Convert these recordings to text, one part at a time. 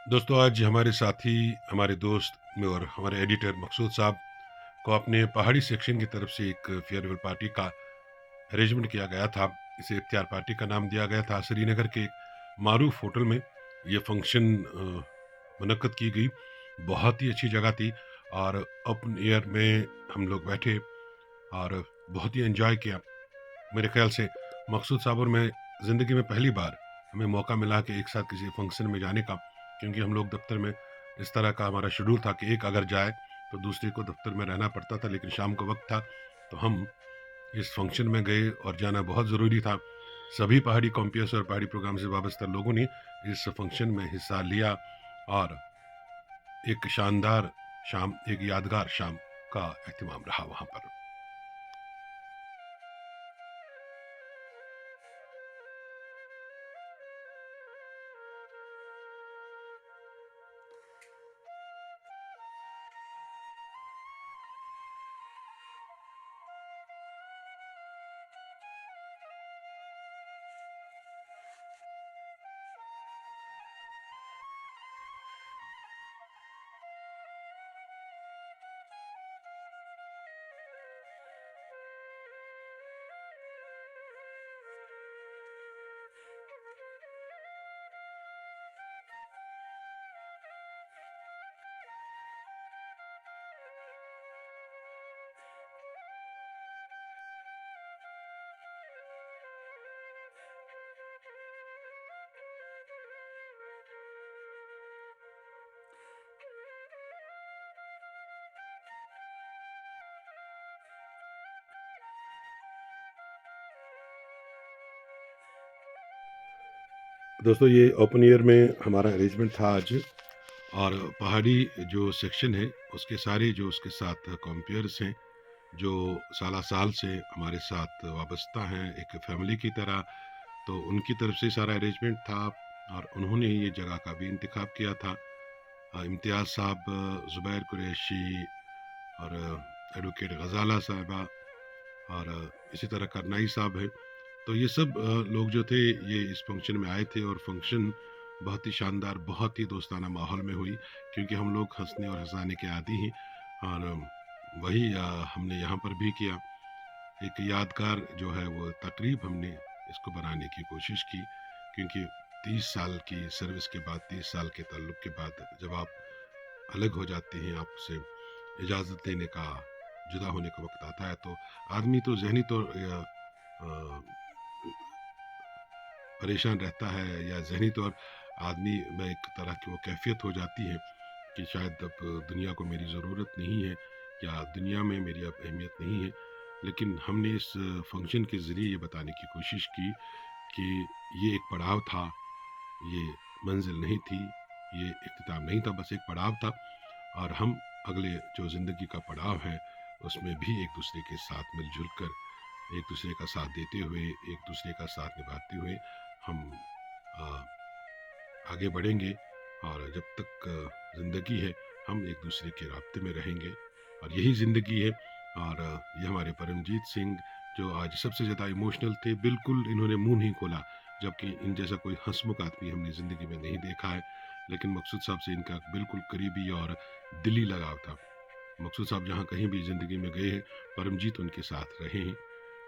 दोस्तों आज हमारे साथी, हमारे दोस्त और हमारे एडिटर मकसूद साहब को अपने पहाड़ी सेक्शन की तरफ से एक फेयरवेल पार्टी का अरेंजमेंट किया गया था। इसे इफ्तियार पार्टी का नाम दिया गया था। श्रीनगर के एक मारूफ होटल में ये फंक्शन मुनक्कद की गई। बहुत ही अच्छी जगह थी और ओपन एयर में हम लोग बैठे और बहुत ही एंजॉय किया। मेरे ख्याल से मकसूद साहब और मैं ज़िंदगी में पहली बार हमें मौका मिला कि एक साथ किसी फंक्शन में जाने का, क्योंकि हम लोग दफ्तर में इस तरह का हमारा शेड्यूल था कि एक अगर जाए तो दूसरे को दफ्तर में रहना पड़ता था, लेकिन शाम का वक्त था तो हम इस फंक्शन में गए और जाना बहुत ज़रूरी था। सभी पहाड़ी कॉम्पियर्स और पहाड़ी प्रोग्राम से वाबस्ता लोगों ने इस फंक्शन में हिस्सा लिया और एक शानदार शाम, एक यादगार शाम का एहतमाम रहा वहाँ पर। दोस्तों ये ओपन एयर में हमारा अरेंजमेंट था आज। और पहाड़ी जो सेक्शन है उसके सारे जो उसके साथ कॉम्पियर्स हैं, जो साला साल से हमारे साथ वाबस्ता हैं एक फैमिली की तरह, तो उनकी तरफ से सारा अरेंजमेंट था और उन्होंने ये जगह का भी इंतखाब किया था। इम्तियाज़ साहब, ज़ुबैर कुरैशी और एडवोकेट गज़ाला साहिबा और इसी तरह करनाई साहब हैं। तो ये सब लोग जो थे ये इस फंक्शन में आए थे और फंक्शन बहुत ही शानदार, बहुत ही दोस्ताना माहौल में हुई, क्योंकि हम लोग हंसने और हंसाने के आदी हैं। और वही हमने यहाँ पर भी किया। एक यादगार जो है वो तकरीब हमने इसको बनाने की कोशिश की, क्योंकि 30 साल की सर्विस के बाद, 30 साल के ताल्लुक के बाद जब आप अलग हो जाते हैं, आपसे इजाज़त लेने का, जुदा होने का वक्त आता है, तो आदमी तो जहनी तौर अ, परेशान रहता है, या ज़हनी तौर आदमी में एक तरह की वो कैफ़ियत हो जाती है कि शायद अब दुनिया को मेरी ज़रूरत नहीं है, या दुनिया में मेरी अब अहमियत नहीं है। लेकिन हमने इस फंक्शन के ज़रिए ये बताने की कोशिश की कि ये एक पड़ाव था, ये मंजिल नहीं थी, ये इख्तिताम नहीं था, बस एक पड़ाव था। और हम अगले जो ज़िंदगी का पड़ाव है उसमें भी एक दूसरे के साथ मिलजुल कर, एक दूसरे का साथ देते हुए, एक दूसरे का साथ निभाते हुए हम आ, आगे बढ़ेंगे। और जब तक ज़िंदगी है हम एक दूसरे के राब्ते में रहेंगे, और यही ज़िंदगी है। और ये हमारे परमजीत सिंह जो आज सबसे ज़्यादा इमोशनल थे, बिल्कुल इन्होंने मुंह नहीं खोला, जबकि इन जैसा कोई हंसमुख आदमी हमने ज़िंदगी में नहीं देखा है। लेकिन मकसूद साहब से इनका बिल्कुल करीबी और दिली लगाव था। मकसूद साहब जहाँ कहीं भी ज़िंदगी में गए हैं, परमजीत उनके साथ रहे हैं।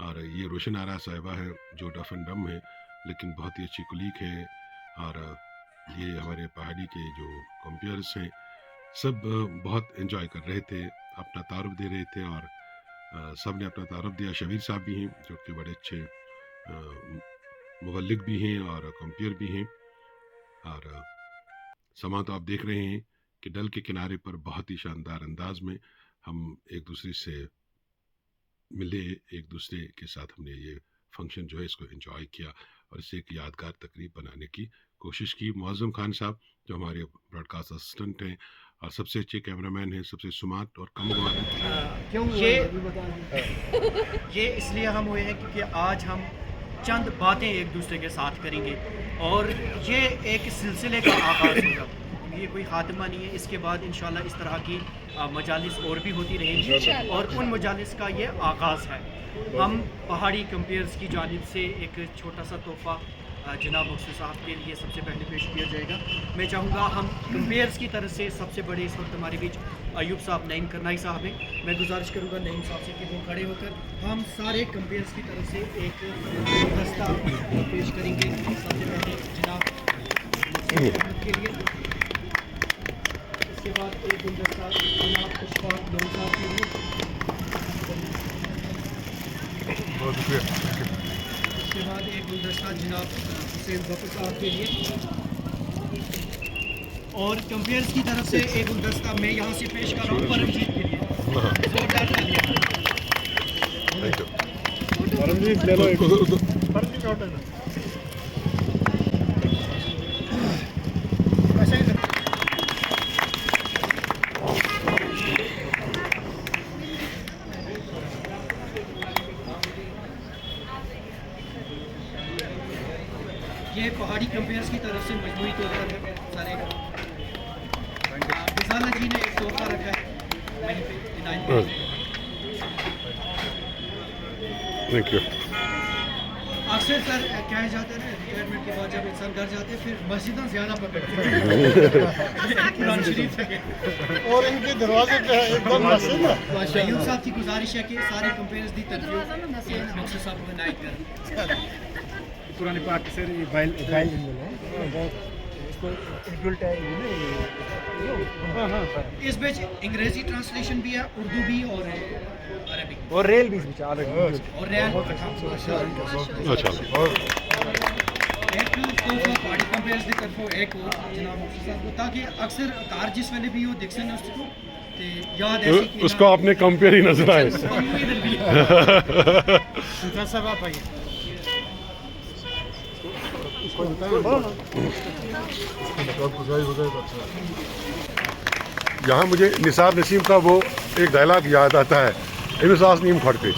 और ये रोशन आरा साहिबा है जो डफ एंड डम है, लेकिन बहुत ही अच्छी कुलीग है। और ये हमारे पहाड़ी के जो कॉम्पियर्स हैं, सब बहुत एंजॉय कर रहे थे, अपना तारुफ दे रहे थे, और सब ने अपना तारुफ दिया। शबीर साहब भी हैं जो कि बड़े अच्छे मुबल्लिग भी हैं और कॉम्पियर भी हैं। और समा तो आप देख रहे हैं कि डल के किनारे पर बहुत ही शानदार अंदाज में हम एक दूसरे से मिले, एक दूसरे के साथ हमने ये फंक्शन जो है इसको एंजॉय किया और इसे एक यादगार तकरीब बनाने की कोशिश की। मुअज़्ज़म खान साहब जो हमारे ब्रॉडकास्ट असिस्टेंट हैं और सबसे अच्छे कैमरामैन हैं, सबसे स्मार्ट और कम क्यों ये ये इसलिए हम हुए हैं क्योंकि आज हम चंद बातें एक दूसरे के साथ करेंगे और ये एक सिलसिले का आगाज़ होगा। ये कोई खात्मा नहीं है, इसके बाद इंशाल्लाह इस तरह की मजालिस और भी होती रहेंगी और उन मजालिस का ये आगाज़ है। हम पहाड़ी कंपेयर्स की जानिब से एक छोटा सा तोहफ़ा जनाब मुक्सर साहब के लिए सबसे पहले पेश किया जाएगा। मैं चाहूँगा हम कंपेयर्स की तरफ से सबसे बड़े इस वक्त हमारे बीच अयूब साहब नईम करनाई साहब हैं। मैं गुजारिश करूँगा नईम साहब से कि वो खड़े होकर हम सारे कंपेयर्स की तरफ से एक दस्ता पेश करेंगे। सबसे पहले जनाब मुक्सर साहब के लिए, इसके बाद एक गुलदस्ता जनाब अशफाक लोन साहब के लिए, उसके बाद एक गुलदस्ता जनाब हुसैन बफर साहब के लिए, और कंपेयर्स की तरफ से एक गुलदस्ता मैं यहाँ से पेश कर रहा हूँ परमजीत के लिए। जोरदार तालियां। परमजीत ले लो एक। परमजीत आउट है ना। ऐसा ही कर। ये पहाड़ी कंपेयर्स की तरफ से मजबूरी तौर पर सारे बिजाला जी ने एक तोहफा रखा है वहीं पे इनायत पे। Thank you. अक्सर सर कहा जाता है ना, रिटायरमेंट के बाद जब इंसान घर जाते हैं फिर मस्जिदें ज़्यादा पकड़ते हैं। कुरान शरीफ से और इनके दरवाजे पे है एकदम मस्जिद ना। अयूब साहब की गुजारिश है कि सारे कंपेयर्स दी तरफ मकसद साहब को इनायत करें। पुराने पार्ट से ये फाइल फाइल इसको एडल्ट है ये ना। हां हां इस बीच अंग्रेजी ट्रांसलेशन भी है, उर्दू भी और अरबिक और रेल भी इसमें अलग और रेल। अच्छा एक तोहफा पहाड़ी कंपेयर्स की तरफ एक और जनाब मुफ्ती साहब को, ताकि अक्सर कार जिस वेले भी हो दिखसन उसको ते याद ऐसी कि उसको आपने कंपेयर ही नजर आए। सुल्तान साहब आप आइए। यहाँ मुझे निसार नसीम का वो एक डायलॉग याद आता है, एम सास नीम खड़ पे।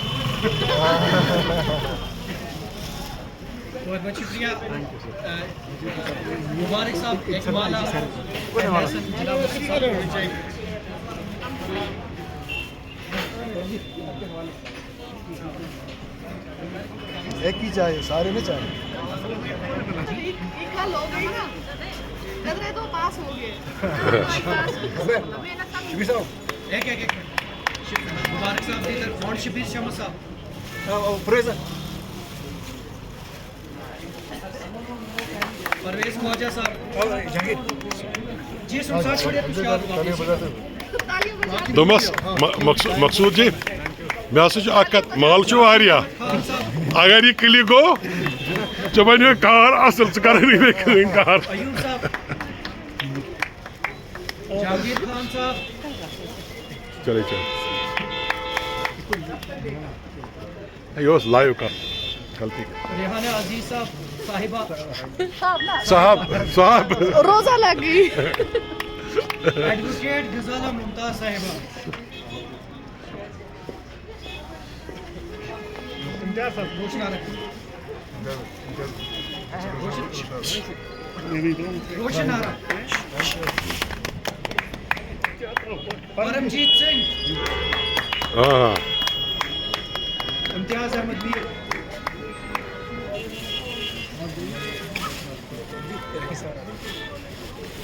बहुत बहुत शुक्रिया मुबारक साहब। एक माला हसन जनाब मुफ्ती साहब को देना चाहिए। एक ही चाहिए, सारे में चाहिए। एक हाल हो गई ना, लग रहे तो पास हो गए। एक एक एक मुबारक साहब की तरफ मौन शबीर शमा साहब, परवेज ख्वाजा साहब जी, सुनसार छोड़िए कुछ याद हुआ। दोमस मकसूद जी मैं अकत माल वारिया खान साहब, अगर ये क्लिक गो तो बनो कार असल कर कार। अयूब साहब, जावेद खान साहब, चले चल ये लाइव का गलती रेहाना अजीज साहब, साहिबा साहब साहब रोजा लग गई। एडवोकेट गजाला मुमताज साहिबा, रोशन आरा, रोशन आरा, परमजीत सिंह, हाँ इम्तियाज अहमद मीर,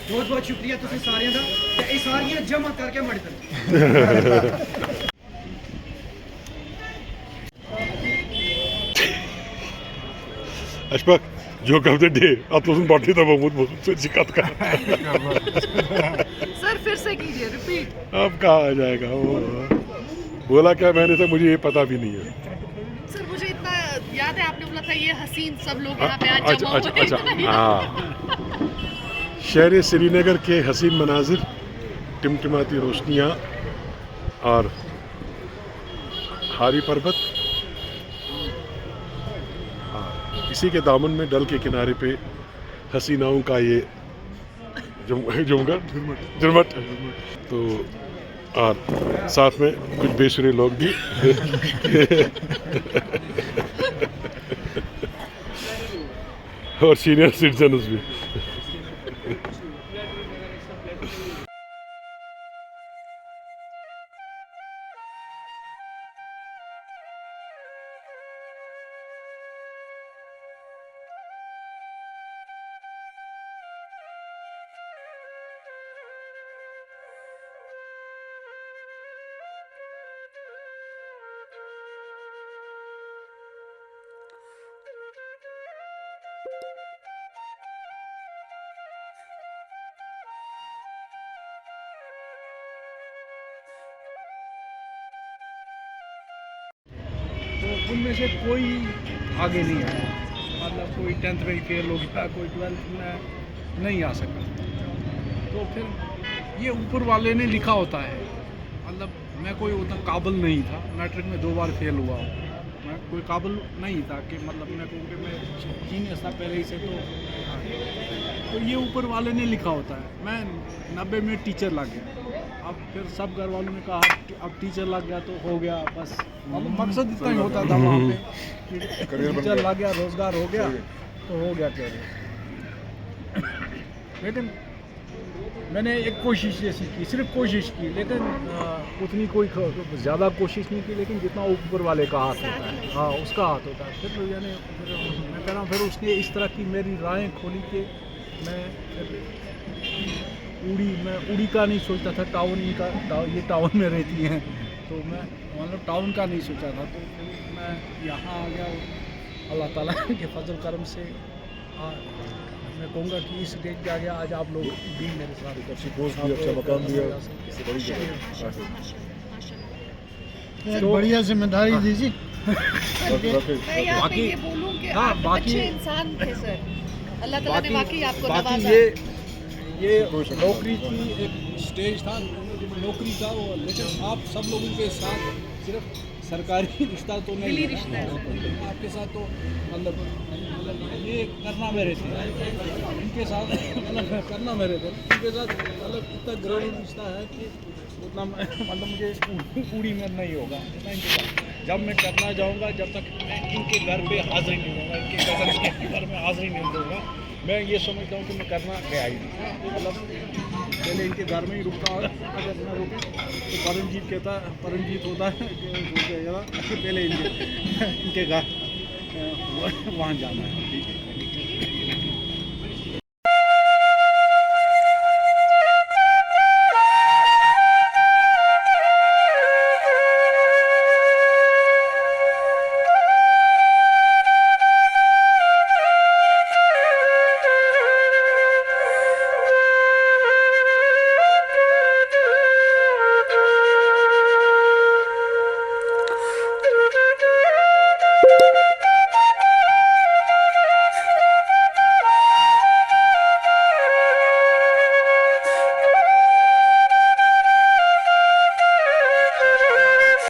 बहुत बहुत शुक्रिया तुम सारे का। ये सारियां जमा करके मड़ कर अशफाक जो कहते डे अब तो बाटी तो बहुत बहुत शिकायत कर। सर फिर से कीजिए, रिपीट। अब कहाँ आ जाएगा वो बोला क्या मैंने तो मुझे ये पता भी नहीं है। सर मुझे इतना याद है, आपने बोला था ये हसीन सब लोग यहाँ पे आज अच्छा जमा अच्छा हुए अच्छा हैं। हाँ शहर श्रीनगर के हसीन मनाजिर, टिमटिमाती रोशनियाँ और हारी पर्वत, इसी के दामन में डल के किनारे पे हसीनाओं का ये जुमट तो और साथ में कुछ बेसुरे लोग भी और सीनियर सिटीजन्स भी। उनमें से कोई आगे नहीं आया, मतलब कोई 10th में फेल हो गया, कोई 12th में नहीं आ सका। तो फिर ये ऊपर वाले ने लिखा होता है, मतलब मैं कोई उतना काबिल नहीं था, मैट्रिक में 2 बार फेल हुआ हूँ, मैं कोई काबिल नहीं था कि मतलब मैं कहूँ कि मैं जीनियस था पहले ही से। तो ये ऊपर वाले ने लिखा होता है। मैं 90 में टीचर लग गया, अब फिर सब घर वालों ने कहा कि अब टीचर लग गया तो हो गया बस, अब मकसद इतना ही होता था वहाँ पे कि टीचर लग गया, रोज़गार हो गया तो हो गया करियर। लेकिन मैंने एक कोशिश जैसी की, सिर्फ कोशिश की, लेकिन उतनी कोई ज़्यादा कोशिश नहीं की, लेकिन जितना ऊपर वाले का हाथ होता है, हाँ उसका हाथ होता है। फिर यानी मैं कह रहा हूँ, फिर उसने इस तरह की मेरी राहें खोली कि मैं उड़ी का नहीं सोचता था, ये टाउन में रहती हैं, तो मैं मतलब टाउन का नहीं सोचा था। तो फिर मैं यहाँ आ गया, अल्लाह ताला के फजल करम से मैं कहूँगा कि इस स्टेज पे आ गया। आज आप लोग भी मेरे साथ, अच्छी पोस्ट भी, अच्छा मकाम भी है, बड़ी जगह। बढ़िया जिम्मेदारी दीजिए। मैं यहाँ पे ये बोलूँ कि हाँ, आप बाकी- अच्छे इंसान थे सर, अल्लाह ताला ने वाकई आपको बाकी नवाजा। ये नौकरी की एक स्टेज था, नौकरी था वो, लेकिन आप सब लोगों के साथ सिर्फ सरकारी रिश्ता तो नहीं दिली है ना, रिश्ता है। आपके साथ तो मतलब ये करना मेरे थे, इनके साथ मतलब करना मेरे थे, इनके साथ मतलब इतना गहरा रिश्ता है कि उतना मतलब मुझे पूरी में नहीं होगा इतना इनके साथ। जब मैं करना जाऊँगा, जब तक मैं इनके घर पे हाजिरी नहीं दूँगा, इनके कज़न के घर में हाजिरी नहीं दूँगा, मैं ये समझता हूँ कि मैं करना गया ही नहीं। मतलब पहले इनके घर में ही रुकता, अगर न रुके तो परमजीत होता है कि पहले इनके घर वहाँ जाना है, ठीक है।